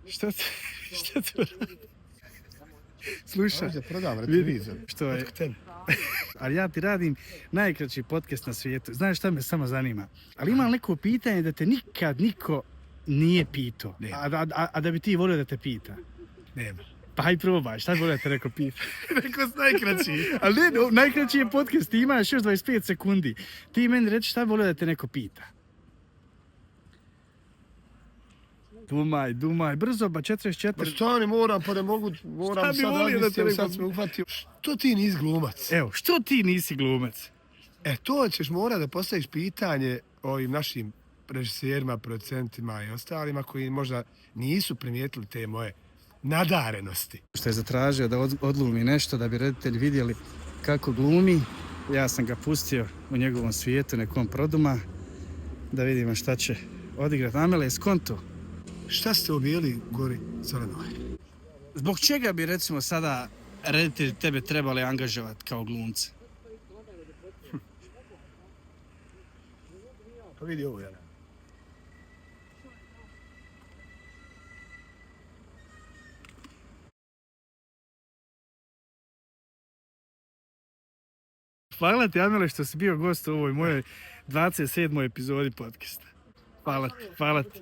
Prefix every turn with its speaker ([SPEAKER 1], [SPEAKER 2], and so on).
[SPEAKER 1] Šta to radi? Slušaj,
[SPEAKER 2] prodam retrovizor.
[SPEAKER 1] Što je? Ali ja ti radim najkraći podcast na svijetu. Znaš šta me samo zanima? Ali ima li neko pitanje da te nikad niko nije pitao? A da bi ti volio da te pita?
[SPEAKER 2] Nema.
[SPEAKER 1] Pa hajde probaj, šta bi volio da te neko pita?
[SPEAKER 2] Rekao si najkraći.
[SPEAKER 1] Ali ne, najkraći je podcast, ti imaš još 25 sekundi. Ti meni reći šta bi volio da te neko pita? Dumaj, brzo, ba 44.
[SPEAKER 2] Pa šta ne moram, pa ne moram sad razmisliti, sad sam uhvatio. Što ti nisi glumac?
[SPEAKER 1] Evo, što ti nisi glumac?
[SPEAKER 2] To ćeš morat da postaviš pitanje ovim našim režiserima, producentima i ostalima koji možda nisu primijetili te moje nadarenosti.
[SPEAKER 1] Što je zatražio da odglumi nešto da bi reditelji vidjeli kako glumi, ja sam ga pustio u njegovom svijetu, nekom produma, da vidimo šta će odigrati. Amele, skonto.
[SPEAKER 2] Šta ste objeli gori Zelenoj?
[SPEAKER 1] Zbog čega bi recimo sada reditelji tebe trebali angažovati kao glumca?
[SPEAKER 2] Pa vidi ovo, Jana.
[SPEAKER 1] Hvala ti, Amele, što si bio gost u ovoj mojoj 27. epizodi podcasta. Hvala ti.